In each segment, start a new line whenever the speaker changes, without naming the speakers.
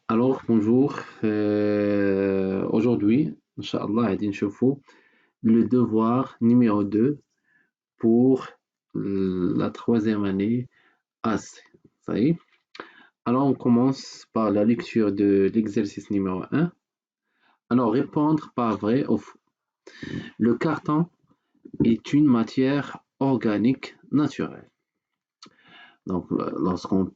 Alors, bonjour. Aujourd'hui, Inch'Allah, غادي نشوفوا le devoir numéro 2 pour la troisième année AC. Ça y est. Alors, on commence par la lecture de l'exercice numéro 1. Alors, répondre par vrai ou faux. Le carton est une matière organique naturelle. Donc, on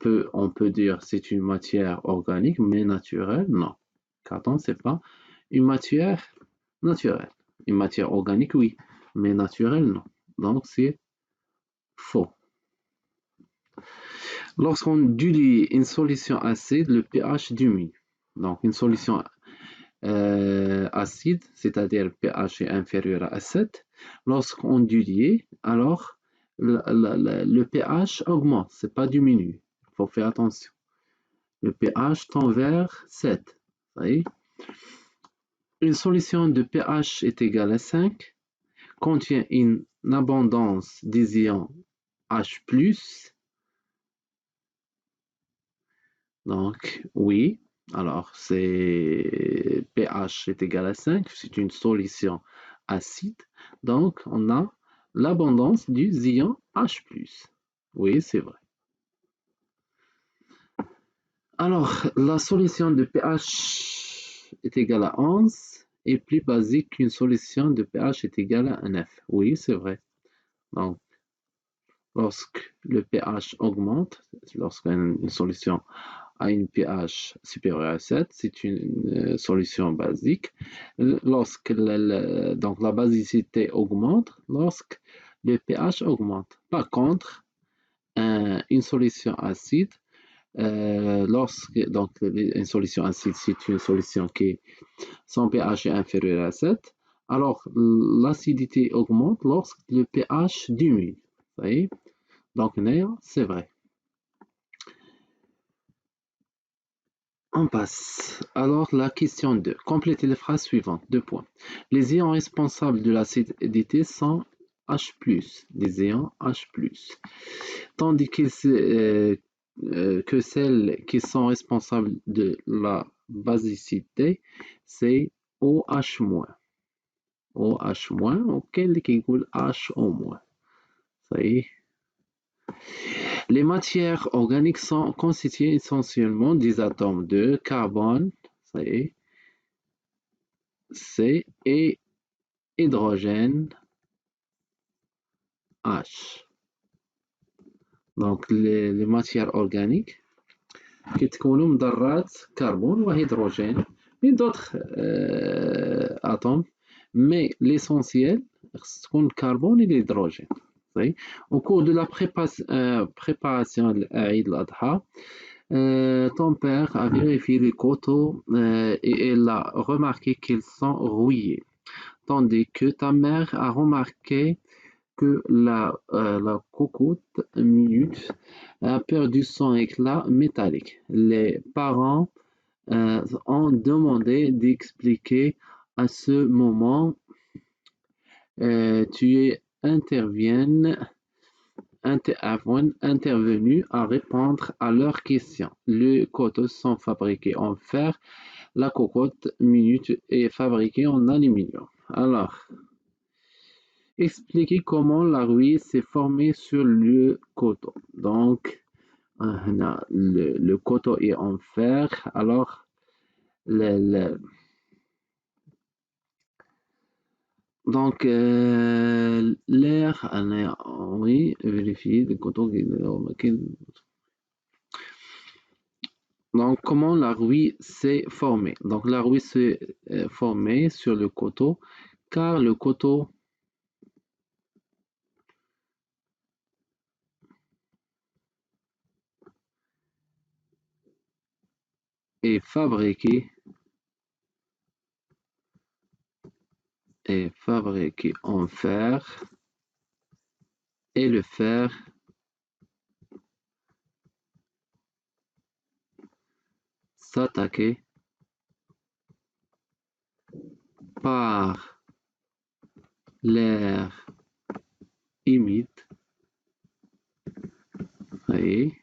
peut dire c'est une matière organique, mais naturelle, non. Carton, c'est pas une matière naturelle. Une matière organique, oui, mais naturelle, non. Donc, c'est faux. Lorsqu'on dilue une solution acide, le pH diminue. Donc, une solution acide, c'est-à-dire le pH est inférieur à 7. Lorsqu'on dilue, alors le pH augmente, c'est pas diminue. Il faut faire attention. Le pH tend vers 7. Vous voyez? Une solution de pH est égale à 5 contient une abondance des ions H+. Donc, oui. Alors, c'est pH est égal à 5. C'est une solution acide. Donc, on a l'abondance du ion H+. Oui, c'est vrai. Alors, la solution de pH est égale à 11 est plus basique qu'une solution de pH est égale à 9. Oui, c'est vrai. Donc, lorsque le pH augmente, lorsqu'une solution a une pH supérieur à 7, c'est une solution basique. Lorsque donc la basicité augmente, lorsque le pH augmente. Par contre, une solution acide, lorsque donc une solution acide, c'est une solution qui son pH est inférieur à 7, alors l'acidité augmente lorsque le pH diminue. Vous voyez? Donc, c'est vrai. On passe. Alors, la question 2. Complétez les phrases suivantes. 2 points. Les ions responsables de l'acidité sont H+, des ions H+, tandis que celles qui sont responsables de la basicité, c'est OH-. OH-, auquel qui يقول HO-. Ça y est. Les matières organiques sont constituées essentiellement des atomes de carbone, ça y est, C, et hydrogène, H. Donc les matières organiques كيتكونوا من ذرات كربون وهيدروجين et d'autres atomes, mais l'essentiel خص تكون الكربون et l'hydrogène. Au cours de la préparation de l'Aïd al-Adha, ton père a vérifié les coteaux et elle a remarqué qu'ils sont rouillés, tandis que ta mère a remarqué que la cocotte minute a perdu son éclat métallique. Les parents ont demandé d'expliquer à ce moment. Tu intervenu à répondre à leurs questions. Les coteaux sont fabriqués en fer, la cocotte minute est fabriquée en aluminium. Alors, expliquez comment la rouille s'est formée sur le coteau. Donc, le coteau est en fer, alors donc l'air, oui, vérifier le coteau. Donc, comment la rouille s'est formée? Donc, la rouille s'est formée sur le coteau, car le coteau est fabriqué en fer, et le fer s'attaquait par l'air humide. Oui.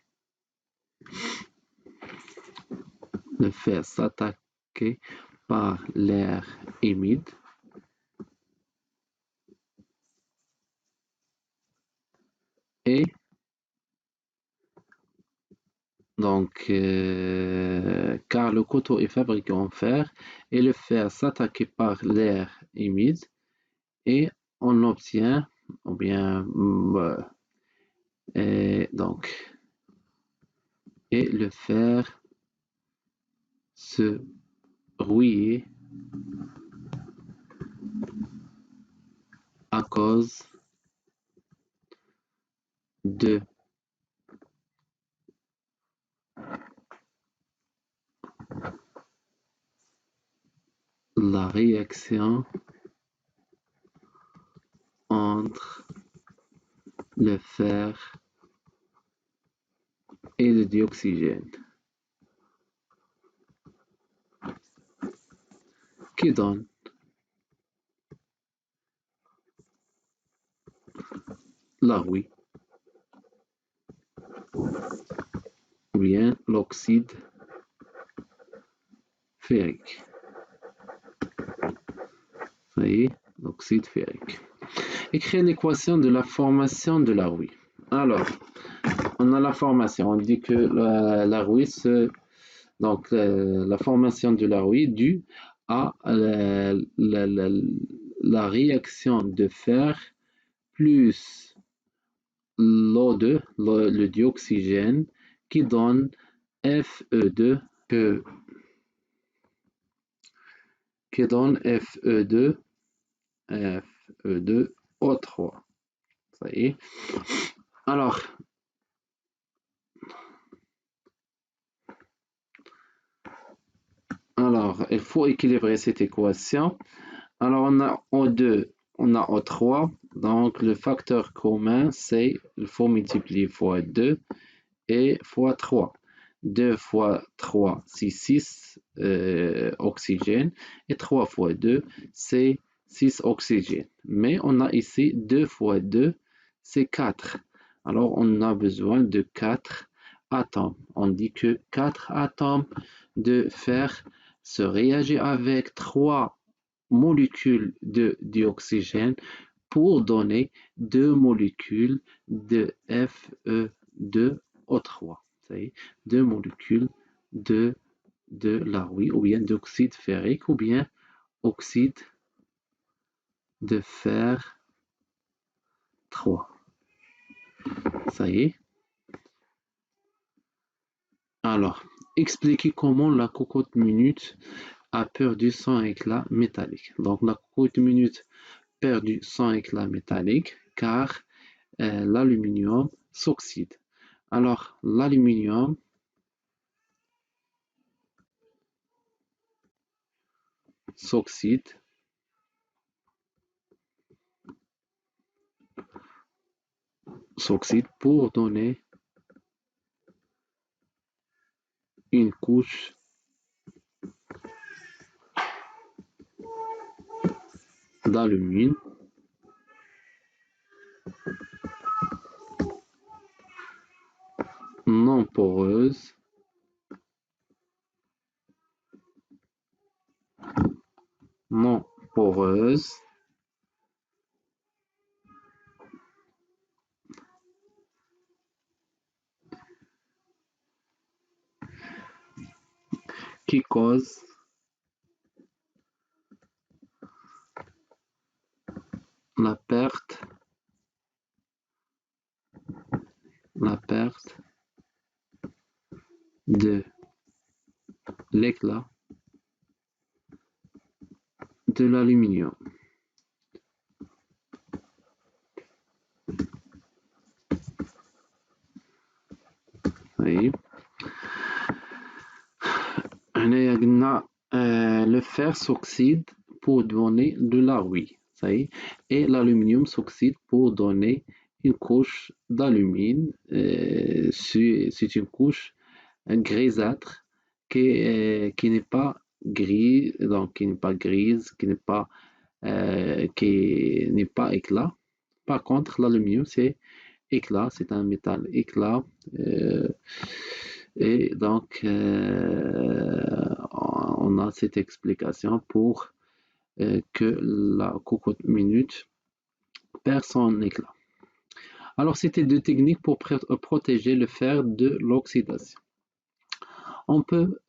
le fer s'attaquer par l'air humide et donc car le coteau est fabriqué en fer et le fer s'attaquer par l'air humide et on obtient ou bien et donc et le fer se rouiller à cause de la réaction entre le fer et le dioxygène qui donne la rouille ou bien l'oxyde ferrique. Ça y est, l'oxyde ferrique. Écrire l'équation de la formation de la rouille. Alors, on a la formation. On dit que la rouille donc la formation de la rouille est due à la réaction de fer plus l'O2, le dioxygène, qui donne Fe2 qui donne Fe2 Fe2O3. Ça y est. Alors, il faut équilibrer cette équation. Alors, on a O2, on a O3. Donc, le facteur commun, c'est, il faut multiplier fois 2 et fois 3. 2 fois 3, c'est 6 oxygène. Et 3 fois 2, c'est 6 oxygène. Mais on a ici 2 fois 2, c'est 4. Alors, on a besoin de 4 atomes. On dit que 4 atomes de fer se réagissent avec 3 molécules de dioxygène pour donner 2 molécules de Fe2O3. Ça y est, 2 molécules de la rouille ou bien d'oxyde ferrique ou bien oxyde de fer 3. Ça y est. Alors, expliquez comment la cocotte minute a perdu son éclat métallique. Donc, la cocotte minute perdu son éclat métallique car l'aluminium s'oxyde. Alors, l'aluminium s'oxyde pour donner une couche d'alumine non poreuse qui cause la perte de l'éclat de l'aluminium. Oui. Le fer s'oxyde pour donner de la rouille. Ça y est. Et l'aluminium s'oxyde pour donner une couche d'alumine. C'est une couche grisâtre qui n'est pas gris, donc qui n'est pas grise, qui n'est pas éclat. Par contre, l'aluminium, c'est éclat, c'est un métal éclat. Et donc, on a cette explication pour que la cocotte minute perd son éclat. Alors, c'était deux techniques pour protéger le fer de l'oxydation. On peut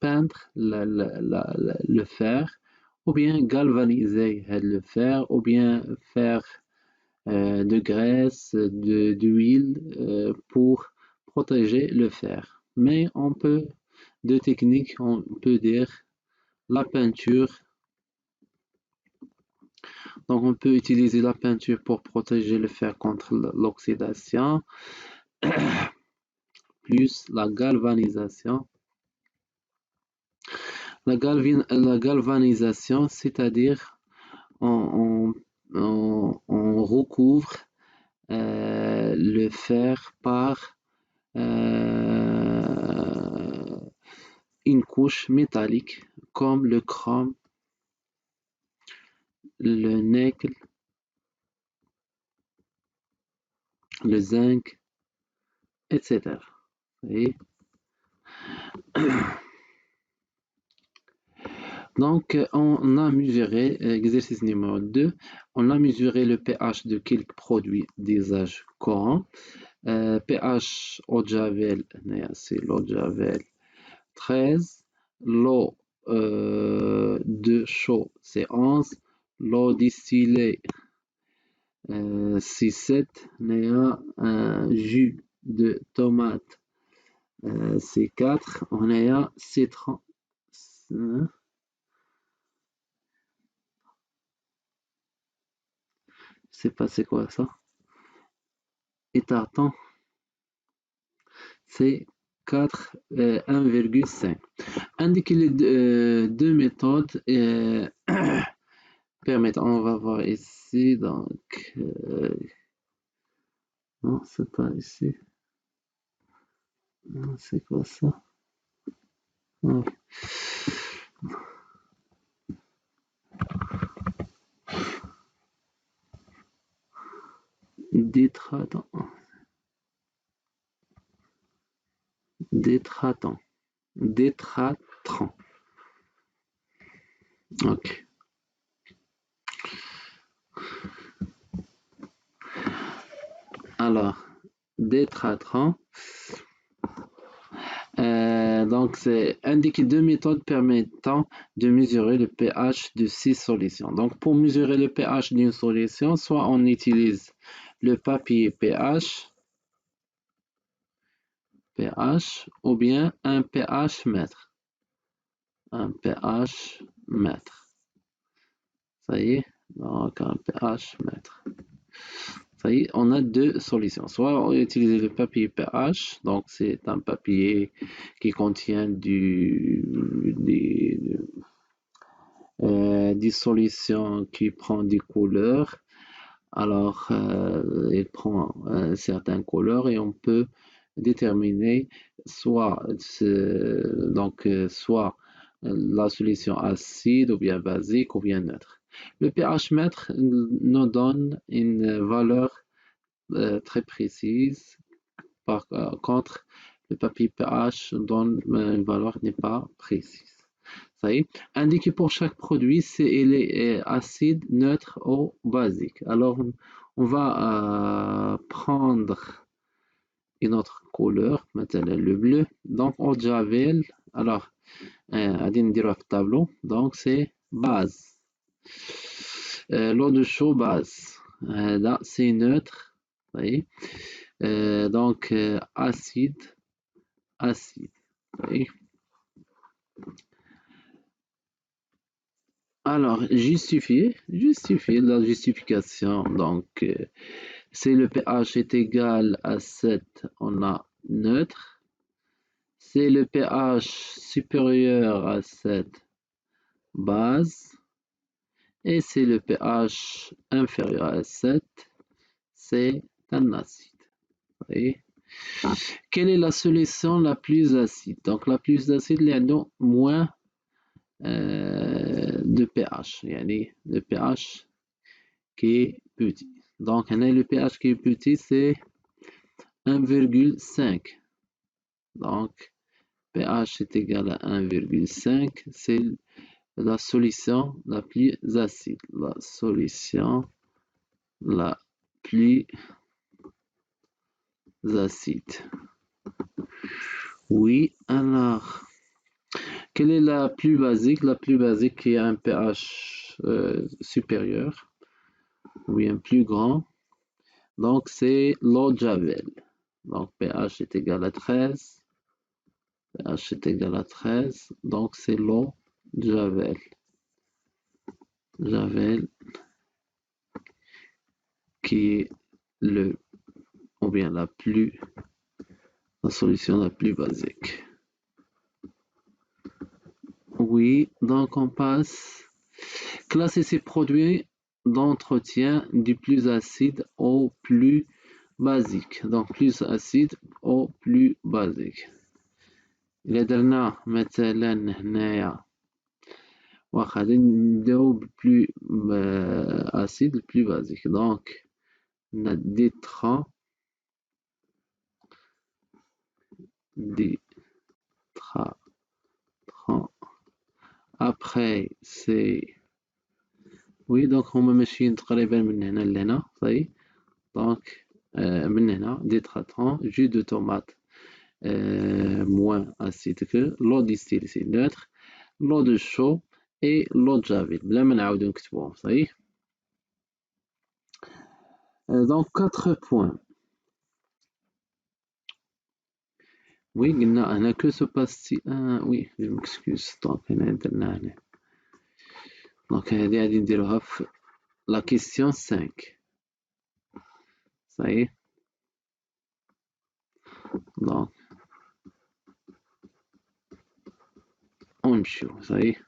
peindre le fer, ou bien galvaniser le fer, ou bien faire de graisse, d'huile pour protéger le fer. Mais on peut, deux techniques, on peut dire la peinture. Donc on peut utiliser la peinture pour protéger le fer contre l'oxydation, plus la galvanisation. La galvanisation, c'est-à-dire on recouvre le fer par une couche métallique comme le chrome, le nickel, le zinc, etc. Et donc, on a mesuré, exercice numéro 2, on a mesuré le pH de quelques produits d'usage courant. pH eau de javel, c'est l'eau de javel 13, l'eau de chaud, c'est 11, l'eau distillée, c'est 7, un jus de tomate, c'est 4, on est à citron, je sais pas c'est quoi ça, et tartan, c'est 4, 1,5. Indiquer les deux méthodes permettent, on va voir ici, donc, non, c'est pas ici, non, c'est quoi ça? Non. Détratant, détratant, détratrant. Ok. Alors, détratrant. Donc, c'est indiquer deux méthodes permettant de mesurer le pH de six solutions. Donc, pour mesurer le pH d'une solution, soit on utilise le papier pH, ou bien un pH mètre. Un pH mètre. Ça y est, donc un pH mètre. Ça y est, on a deux solutions. Soit on utilise le papier pH, donc c'est un papier qui contient des solutions qui prend des couleurs. Alors, il prend certaines couleurs et on peut déterminer soit, soit la solution acide ou bien basique ou bien neutre. Le pH mètre nous donne une valeur très précise. Par contre, le papier pH donne une valeur qui n'est pas précise. Ça y est, indiquer pour chaque produit si il est acide, neutre ou basique. Alors, on va prendre une autre couleur, maintenant le bleu. Donc, eau de javel. Alors, adine dire tableau. Donc, c'est base. L'eau de chaud, base. Là, c'est neutre. Vous voyez. Donc, acide, acide. Vous voyez. Alors, justifier la justification. Donc, si le pH est égal à 7, on a neutre. Si le pH supérieur à 7, base. Et si le pH inférieur à 7, c'est un acide. Vous voyez? Quelle est la solution la plus acide? Donc, la plus acide, il y a donc moins de pH. Il y a le pH qui est petit. Donc, le pH qui est petit, c'est 1,5. Donc, pH est égal à 1,5. C'est la solution la plus acide. La solution la plus acide. Oui, alors, quelle est la plus basique? La plus basique qui a un pH supérieur, ou bien plus grand. Donc, c'est l'eau de Javel. Donc, pH est égal à 13. pH est égal à 13. Donc, c'est l'eau de Javel. Javel qui est ou bien la solution la plus basique. Oui, donc on passe. Classer ces produits d'entretien du plus acide au plus basique. Donc plus acide au plus basique. إلا درنا مثلا هنايا واخا نديرو بلو acide plus basique. Donc on a détra. Après c'est oui donc هما ماشيين تقريبا من هنا لهنا صاي دونك من هنا détratant jus de tomate moins acide que l'eau distillée c'est neutre l'eau de chaux et l'eau de javel بلا ما نعاودو نكتبوهم صاي donc 4 points. Oui قلنا هنا que se passe-t-il oui je m'excuse donc هنا درنا هنا donc هادي غادي نديروها في la question 5 ça y est donc on ça y est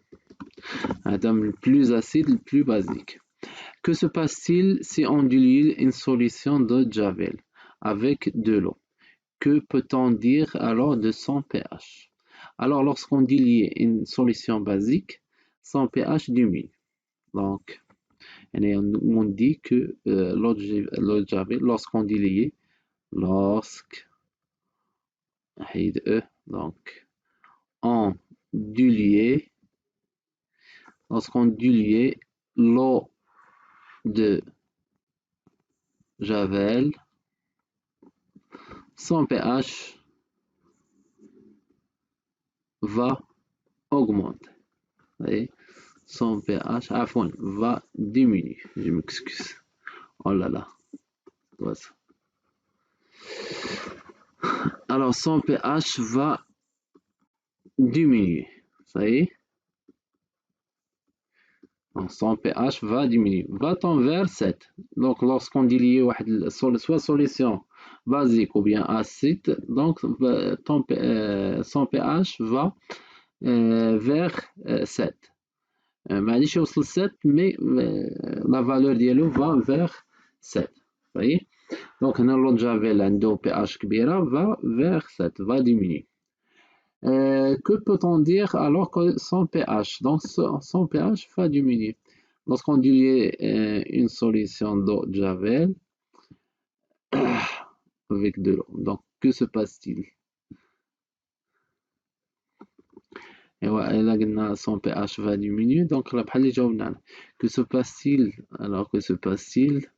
Adam le plus acide le plus basique. Que se passe-t-il si on dilue une solution de Javel avec de l'eau? Que peut-on dire alors de son pH? Alors lorsqu'on dilue une solution basique, son pH diminue. Donc on dit que l'eau de Javel, lorsqu'on dilue, lorsqu'on dilue l'eau de Javel, son pH va augmenter. Voyez, son pH va diminuer. Je m'excuse. Oh là là. Alors, son pH va diminuer. Ça y est. Donc, son pH va diminuer. Va-t-on vers 7. Donc, lorsqu'on dilue soit solution basique ou bien acide, donc son pH va vers 7. معليش يوصل 7 mais la valeur ديالو va vers 7. voyez donc هنا l'eau de Javel عنده pH كبيرة va vers 7 va diminuer. Que peut-on dire alors que son pH donc son pH va diminuer lorsqu'on dilue une solution d'eau de Javel avec de l'eau. Donc que se passe-t-il? Et là قلنا son pH va diminuer donc راه بحال اللي جاوبنا que se passe-t-il alors que se passe-t-il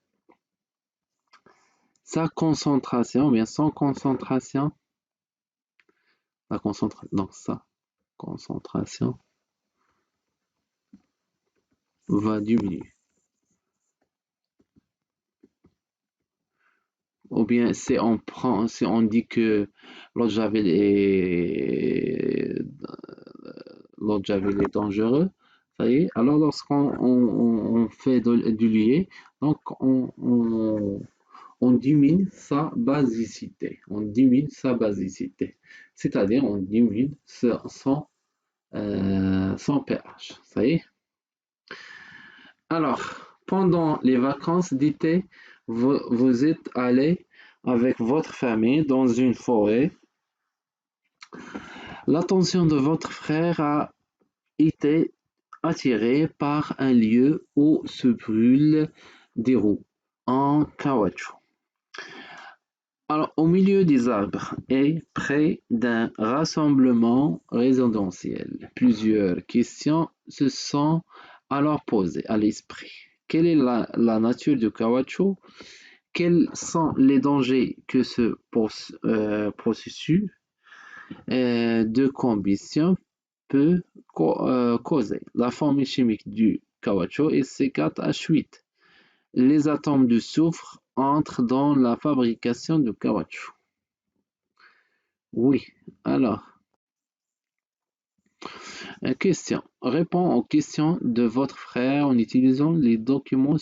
sa concentration bien son concentration donc sa concentration va diminuer ou bien si on dit que l'eau de Javel est dangereux, ça y est, alors lorsqu'on fait diluer, donc on diminue sa basicité. On diminue sa basicité. C'est-à-dire on diminue son pH. Ça y est. Alors, pendant les vacances d'été, vous êtes allé avec votre famille dans une forêt. L'attention de votre frère a été attirée par un lieu où se brûlent des roues en caoutchouc. Alors, au milieu des arbres et près d'un rassemblement résidentiel, plusieurs questions se sont alors posées à l'esprit. Quelle est la nature du caoutchouc? Quels sont les dangers que ce processus de combustion peut causer? La formule chimique du caoutchouc est C4H8. Les atomes de soufre entrent dans la fabrication du caoutchouc. Oui, alors, question. Réponds aux questions de votre frère en utilisant les documents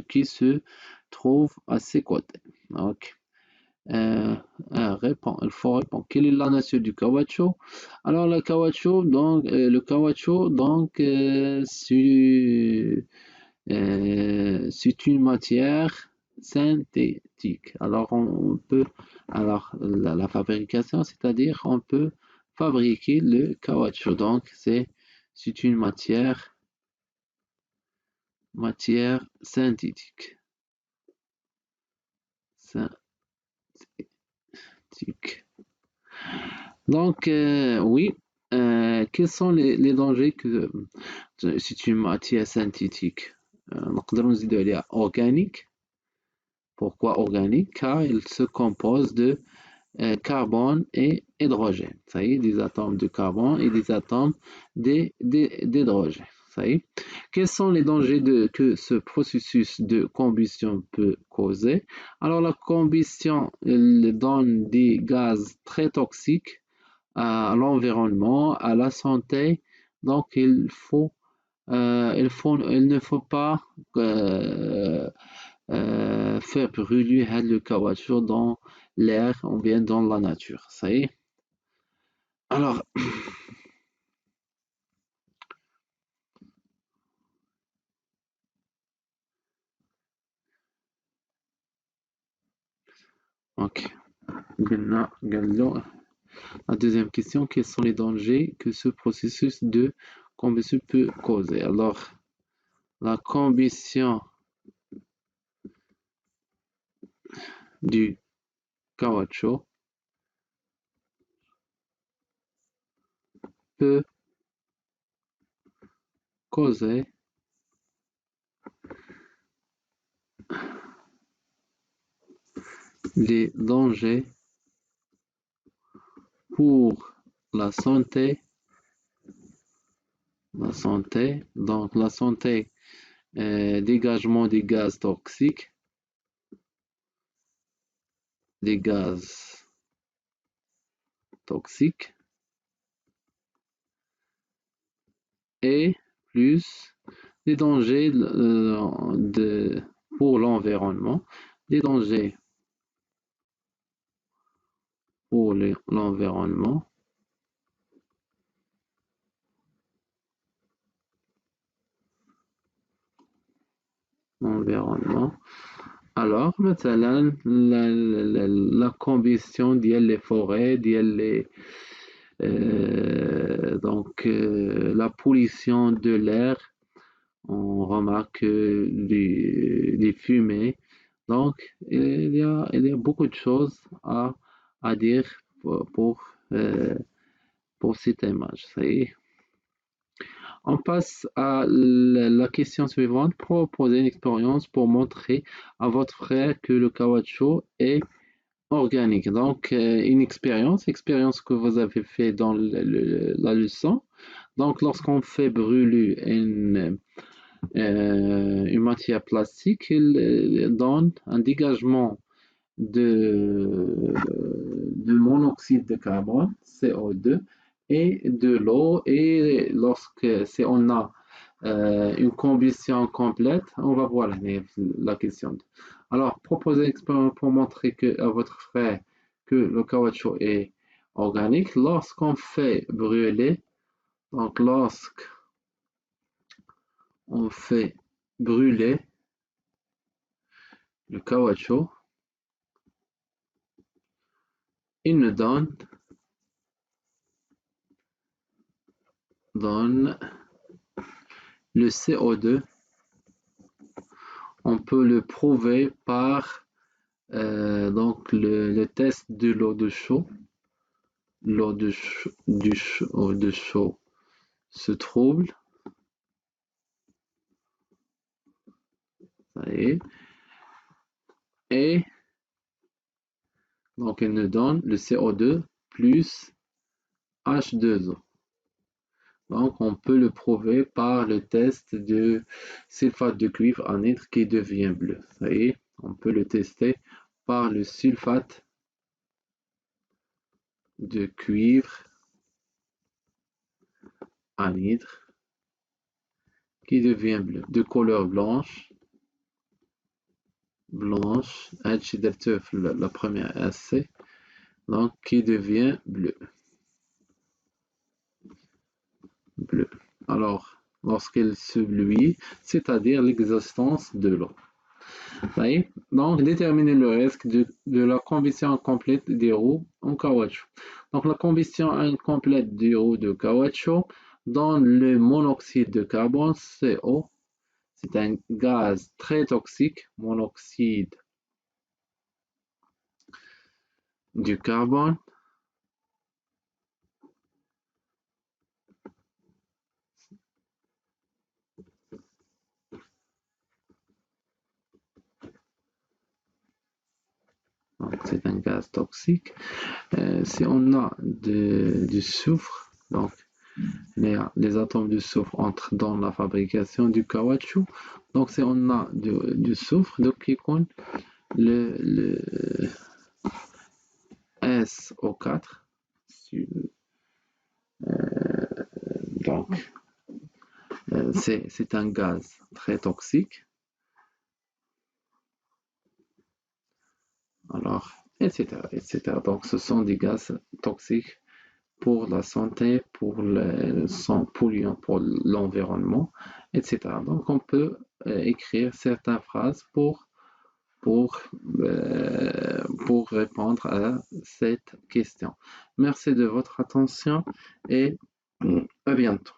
qui se trouvent à ses côtés. Ok. Euh, il faut répondre. Quelle est la nature du caoutchouc? Alors, le caoutchouc, donc, c'est une matière synthétique. Alors, la fabrication, c'est-à-dire, on peut fabriquer le caoutchouc. Donc, c'est une matière synthétique. Synthétique. Donc, oui, quels sont les dangers que c'est une matière synthétique? نقدر نزيدو عليها organique. Pourquoi organique? Car il se compose de carbone et hydrogène. Ça y est, des atomes de carbone et des atomes d'hydrogène. Ça y est. Quels sont les dangers que ce processus de combustion peut causer? Alors, la combustion donne des gaz très toxiques à l'environnement, à la santé. Donc, il ne faut pas faire brûler le caoutchouc dans l'air ou bien dans la nature. Ça y est. Alors, ok. La deuxième question, quels sont les dangers que ce processus de combustion peut causer? Alors, la combustion du caoutchouc peut causer des dangers pour la santé, donc la santé, dégagement des gaz toxiques et plus des dangers pour l'environnement, des dangers pour l'environnement. Environnement. Alors, مثلا la combustion ديال les forêts, la pollution de l'air, on remarque les fumées. Donc, il y a beaucoup de choses à dire pour cette image. Ça y est. On passe à la question suivante. Proposez une expérience pour montrer à votre frère que le caoutchouc est organique. Donc, une expérience que vous avez fait dans la leçon. Donc, lorsqu'on fait brûler une matière plastique, il donne un dégagement de monoxyde de carbone, CO2, et de l'eau. Et lorsque si on a une combustion complète, on va voir la question. Alors, proposez l'expérience pour montrer à votre frère que le caoutchouc est organique. Lorsqu'on fait brûler, donc lorsqu'on fait brûler le caoutchouc, il nous donne le CO2. On peut le prouver par Donc le test de l'eau de chaud, l'eau de chaud se trouble, ça y est, et donc elle nous donne le CO2 plus H2O. Donc on peut le prouver par le test de sulfate de cuivre anhydre qui devient bleu. Ça y est, on peut le tester par le sulfate de cuivre anhydre qui devient bleu, de couleur blanche, la première AC, donc qui devient bleu. Alors, lorsqu'elle se bluit, c'est-à-dire l'existence de l'eau. Donc, déterminer le risque de la combustion incomplète des roues en caoutchouc. Donc, la combustion incomplète des roues de caoutchouc donne le monoxyde de carbone, CO. C'est un gaz très toxique, monoxyde du carbone. Donc, c'est un gaz toxique. Si on a du soufre, donc les atomes de soufre entrent dans la fabrication du caoutchouc. Donc, si on a du soufre, donc il compte le SO4. Donc, c'est un gaz très toxique. Alors, etc. Donc, ce sont des gaz toxiques pour la santé, sont polluants pour l'environnement, etc. Donc, on peut écrire certaines phrases pour répondre à cette question. Merci de votre attention et à bientôt.